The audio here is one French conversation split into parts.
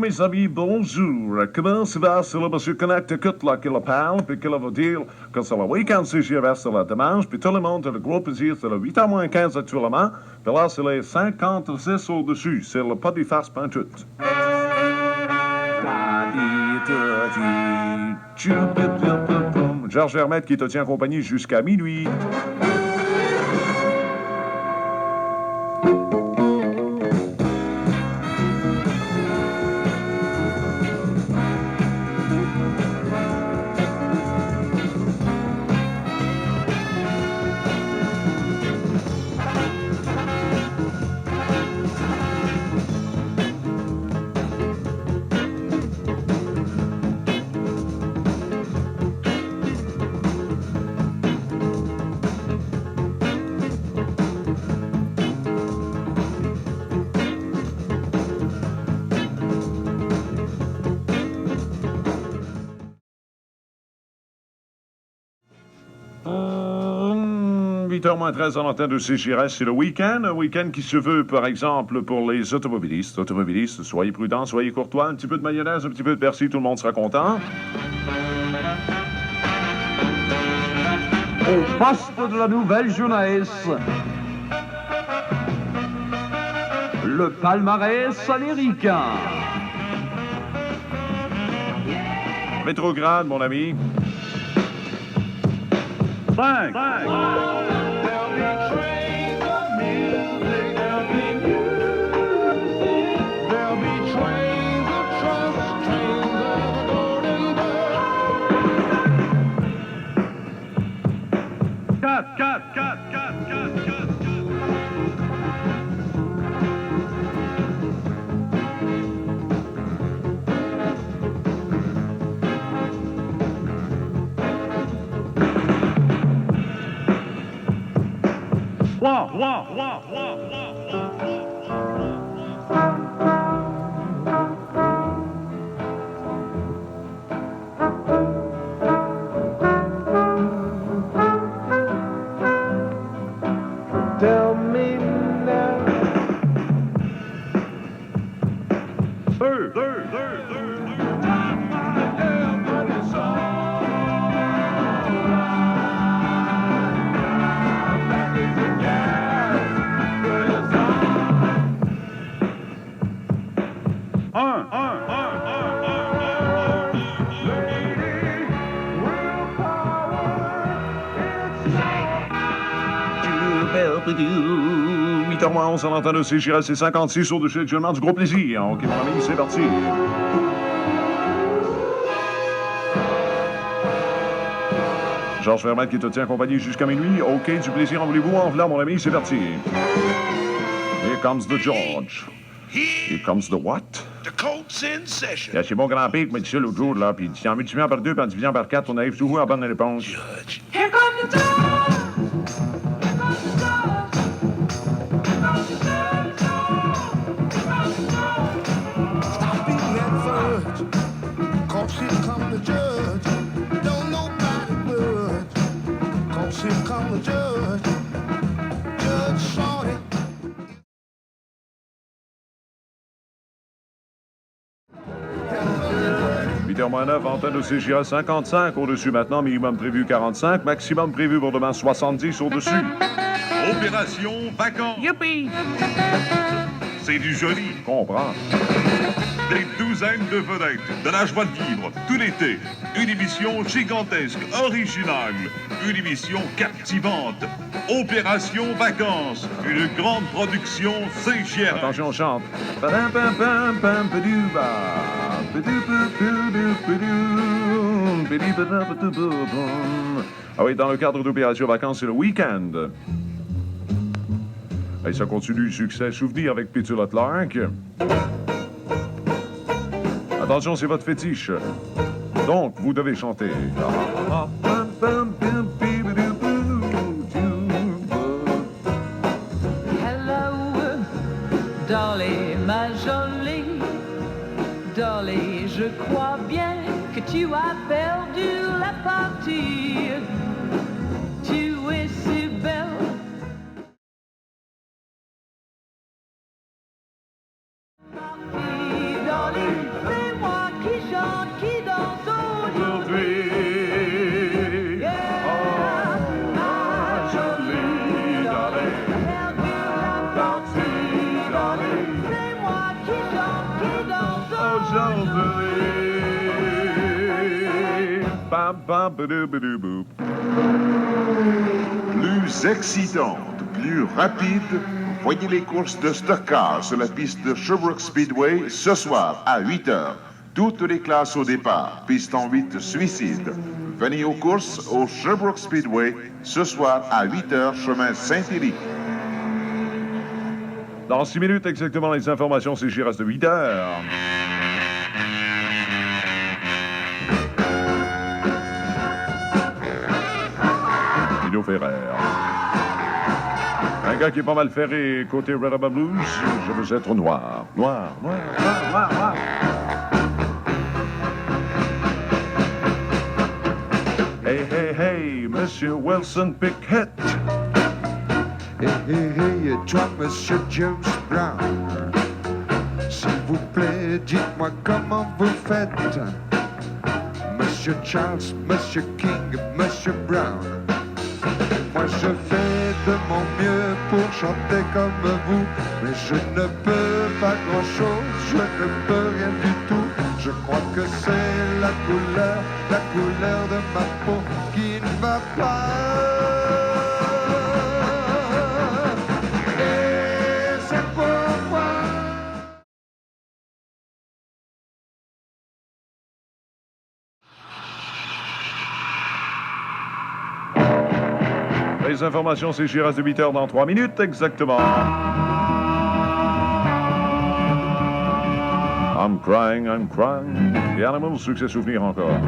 mes amis, bonjour. Comment ça va? C'est le monsieur Connecticut là qui le parle, puis qui va dire que c'est le week-end CGRS, c'est le dimanche, puis tout le monde a le gros plaisir, c'est le 8h moins 15 actuellement, puis là, c'est les 56 au-dessus. C'est le pas du farce pantoute. Georges Vermette qui te tient compagnie jusqu'à minuit. Hum, 8h13 en antenne de CGRS, c'est le week-end. Un week-end qui se veut, par exemple, pour les automobilistes. Automobilistes, soyez prudents, soyez courtois. Un petit peu de mayonnaise, un petit peu de persil, tout le monde sera content. Au poste de la nouvelle jeunesse, le palmarès américain. Rétrograde, mon ami. 5. Tell me now. Belle 8h11 en entend de CGRS, c'est 56 au-dessus actuellement du gros plaisir. OK, mon ami, c'est parti. Georges Vermette qui te tient compagnie jusqu'à minuit. OK, du plaisir en voulez-vous? En v'là, mon ami, c'est parti. Here comes the George. Here comes the what? The Colts in session. C'est mon grand-père qui m'a dit ça l'autre jour, là, puis il dit, en multipliant par 2 puis en divisant par 4, on arrive toujours à la bonne réponse. Judge. Here comes the George! Stop beating that fudge. 'Cause here come the judge. Don't nobody budge. 'Cause here come the judge. Judge Shorty. h antenne de CGRS 55 au-dessus maintenant, minimum prévu 45, maximum prévu pour demain 70 au-dessus. Opération Vacances. Youpi! C'est du joli. Je comprends. Des douzaines de vedettes, de la joie de vivre, tout l'été. Une émission gigantesque, originale. Une émission captivante. Opération Vacances. Une grande production CGRS. Attention, on chante. Ah oui, dans le cadre d'Opération Vacances, c'est le week-end. Et ça continue le succès. Souvenir avec Petula Clark. Attention, c'est votre fétiche. Donc, vous devez chanter. Hello, Dolly, ma jolie. Dolly, je crois bien que tu as perdu la partie. Tu es si belle. Partie, Dolly. Champs-Élysées. Bam, bam, badou, badou, boop. Plus excitante, plus rapide, voyez les courses de stockage sur la piste de Sherbrooke Speedway ce soir à 8h. Toutes les classes au départ, piste en 8 suicide. Venez aux courses au Sherbrooke Speedway ce soir à 8h, chemin Saint-Élie. Dans 6 minutes exactement, les informations, c'est Giras de 8 heures. Lino Ferrer. Un gars qui est pas mal ferré côté Rhythm and Blues. Je veux être noir. Noir, noir, noir, noir, noir. Hey, hey, hey, Monsieur Wilson Pickett. Hey, hey, hey, toi, Monsieur James Brown. S'il vous plaît, dites-moi comment vous faites. Monsieur Charles, Monsieur King, Monsieur Brown. Moi, je fais de mon mieux pour chanter comme vous. Mais je ne peux pas grand-chose, je ne peux rien du tout. Je crois que c'est la couleur de ma peau qui ne va pas. Les informations, c'est Giras de 8 heures dans 3 minutes exactement. I'm crying, I'm crying. The Animals, succès souvenir encore.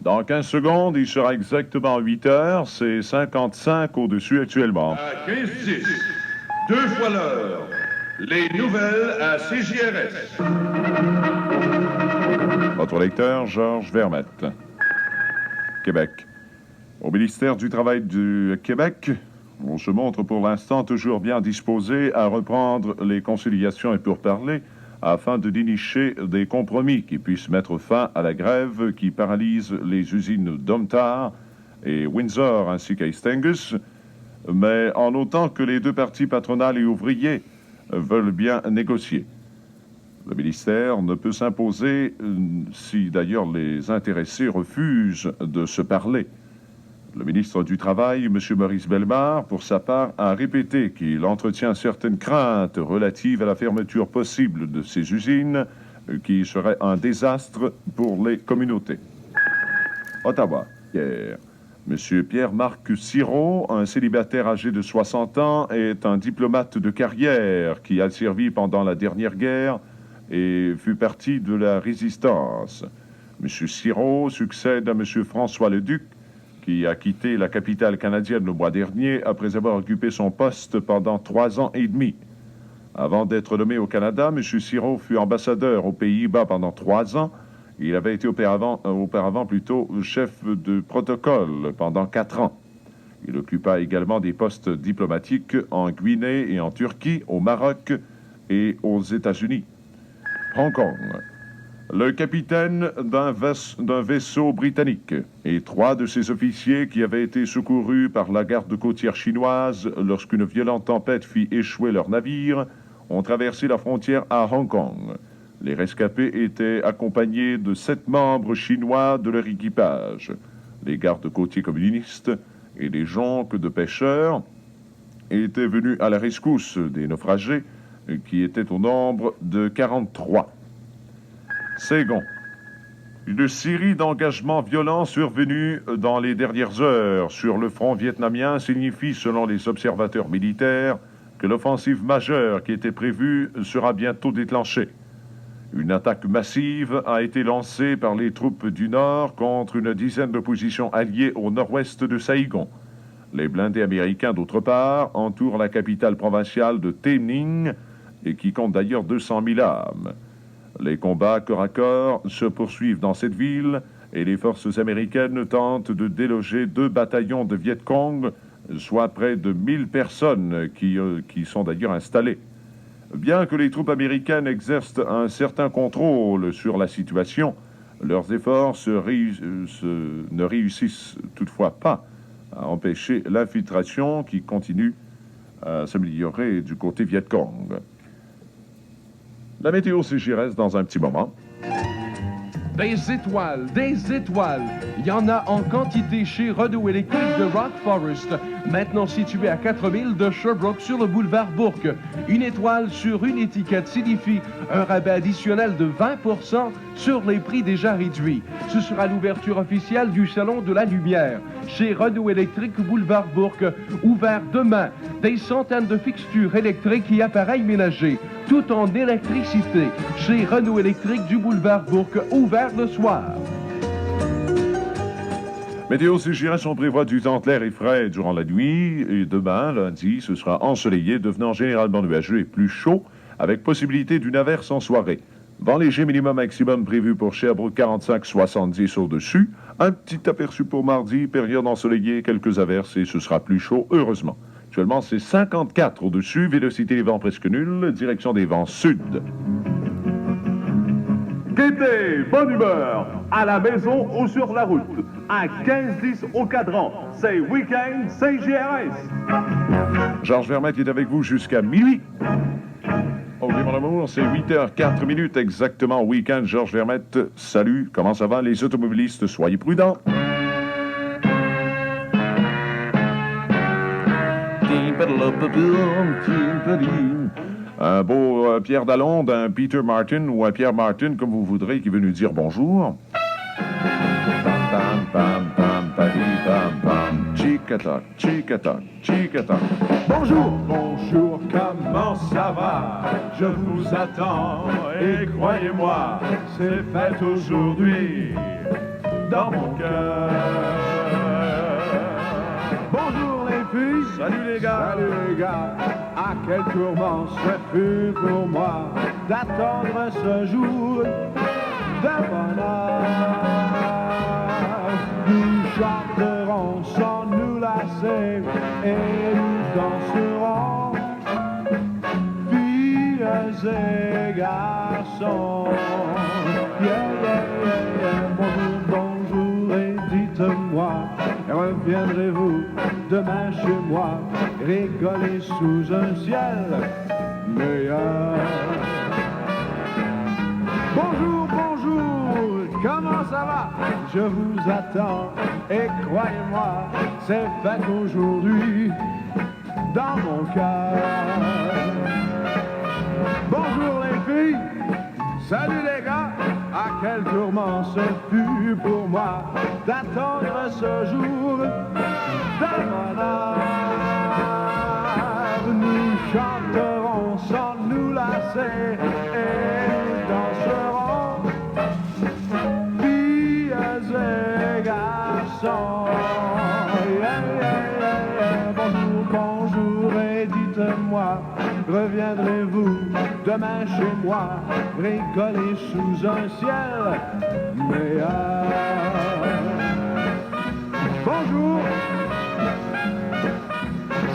Dans 15 secondes, il sera exactement 8 heures. C'est 55 au-dessus actuellement. À 15-10, 2 fois l'heure, les nouvelles à CJRS. Votre lecteur, Georges Vermette. Québec. Au ministère du Travail du Québec, on se montre pour l'instant toujours bien disposé à reprendre les conciliations et pourparlers afin de dénicher des compromis qui puissent mettre fin à la grève qui paralyse les usines Domtar et Windsor ainsi qu'Hastings, mais en notant que les deux partis patronales et ouvriers veulent bien négocier. Le ministère ne peut s'imposer si d'ailleurs les intéressés refusent de se parler. Le ministre du Travail, M. Maurice Bellemare, pour sa part, a répété qu'il entretient certaines craintes relatives à la fermeture possible de ces usines qui serait un désastre pour les communautés. Ottawa, hier. M. Pierre-Marc Sirot, un célibataire âgé de 60 ans, est un diplomate de carrière qui a servi pendant la dernière guerre et fut partie de la résistance. M. Sirot succède à M. François Leduc, qui a quitté la capitale canadienne le mois dernier après avoir occupé son poste pendant 3 ans et demi. Avant d'être nommé au Canada, M. Sirot fut ambassadeur aux Pays-Bas pendant 3 ans. Il avait été auparavant plutôt chef de protocole pendant 4 ans. Il occupa également des postes diplomatiques en Guinée et en Turquie, au Maroc et aux États-Unis. Hong Kong. Le capitaine d'un vaisseau britannique et 3 de ses officiers qui avaient été secourus par la garde côtière chinoise lorsqu'une violente tempête fit échouer leur navire ont traversé la frontière à Hong Kong. Les rescapés étaient accompagnés de 7 membres chinois de leur équipage. Les gardes côtiers communistes et les jonques de pêcheurs étaient venus à la rescousse des naufragés qui étaient au nombre de 43. Saigon. Une série d'engagements violents survenus dans les dernières heures sur le front vietnamien signifie, selon les observateurs militaires, que l'offensive majeure qui était prévue sera bientôt déclenchée. Une attaque massive a été lancée par les troupes du Nord contre une dizaine de positions alliées au nord-ouest de Saigon. Les blindés américains, d'autre part, entourent la capitale provinciale de Tay Ninh, et qui compte d'ailleurs 200 000 âmes. Les combats corps à corps se poursuivent dans cette ville et les forces américaines tentent de déloger 2 bataillons de Viet Cong, soit près de 1000 personnes qui sont d'ailleurs installées. Bien que les troupes américaines exercent un certain contrôle sur la situation, leurs efforts ne réussissent toutefois pas à empêcher l'infiltration qui continue à s'améliorer du côté Viet Cong. La météo CJRS dans un petit moment. Des étoiles, il y en a en quantité chez Renault électrique de Rock Forest, maintenant situé à 4000 de Sherbrooke sur le boulevard Bourque. Une étoile sur une étiquette signifie un rabais additionnel de 20% sur les prix déjà réduits. Ce sera l'ouverture officielle du Salon de la Lumière chez Renault électrique boulevard Bourque, ouvert demain. Des centaines de fixtures électriques et appareils ménagers, tout en électricité, chez Renault électrique du boulevard Bourque, ouvert le soir. Météo CJRS, on prévoit du temps clair et frais durant la nuit. Et demain, lundi, ce sera ensoleillé, devenant généralement nuageux et plus chaud, avec possibilité d'une averse en soirée. Vent léger minimum maximum prévu pour Sherbrooke, 45-70 au-dessus. Un petit aperçu pour mardi, période ensoleillée, quelques averses et ce sera plus chaud, heureusement. Actuellement, c'est 54 au-dessus, vélocité des vents presque nulle, direction des vents sud. Gaieté, bonne humeur, à la maison ou sur la route, à 15-10 au cadran, c'est Week-end CJRS. Georges Vermette est avec vous jusqu'à minuit. Ok, mon amour, c'est 8h04 exactement, Week-end. Georges Vermette, salut, comment ça va les automobilistes? Soyez prudents. Un beau Pierre Dallonde, un Peter Martin ou un Pierre Martin, comme vous voudrez, qui veut nous dire bonjour. Pam, pam, pam, pam, pam, pam, chicata, chicata, chicata. Bonjour, bonjour, comment ça va? Je vous attends et croyez-moi, c'est fête aujourd'hui dans mon cœur. Bonjour les filles, salut les gars, à quel tourment ce fut pour moi d'attendre ce jour de bonheur. Nous chanterons sans nous lasser et nous danserons, filles et garçons. Yeah, yeah, yeah. Bonjour, bonjour et dites-moi, reviendrez-vous demain chez moi, rigoler sous un ciel meilleur? Bonjour, bonjour, comment ça va? Je vous attends et croyez-moi, c'est fête aujourd'hui dans mon cœur. Bonjour les filles, salut les gars, à quel tourment ce fut pour moi d'attendre ce jour de bonheur. Nous chanterons sans nous lasser et nous danserons, filles et garçons. Yeah, yeah, yeah. Bonjour, bonjour et dites-moi, reviendrez-vous demain chez moi, rigoler sous un ciel meilleur? Bonjour,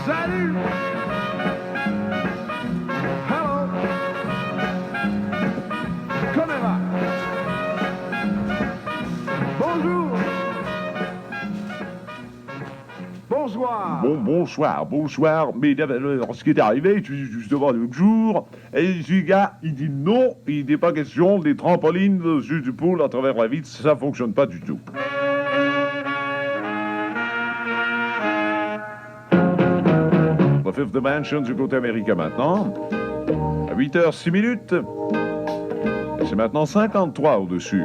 salut, hello, comment va? Bonjour, bonsoir. Bonsoir, mesdames, alors, ce qui est arrivé, justement, le jour, et ce gars, il dit non, il n'est pas question des trampolines au-dessus du pool à travers la vitre, ça fonctionne pas du tout. The Fifth Dimension du côté américain maintenant, à 8h06. C'est maintenant 53 au-dessus.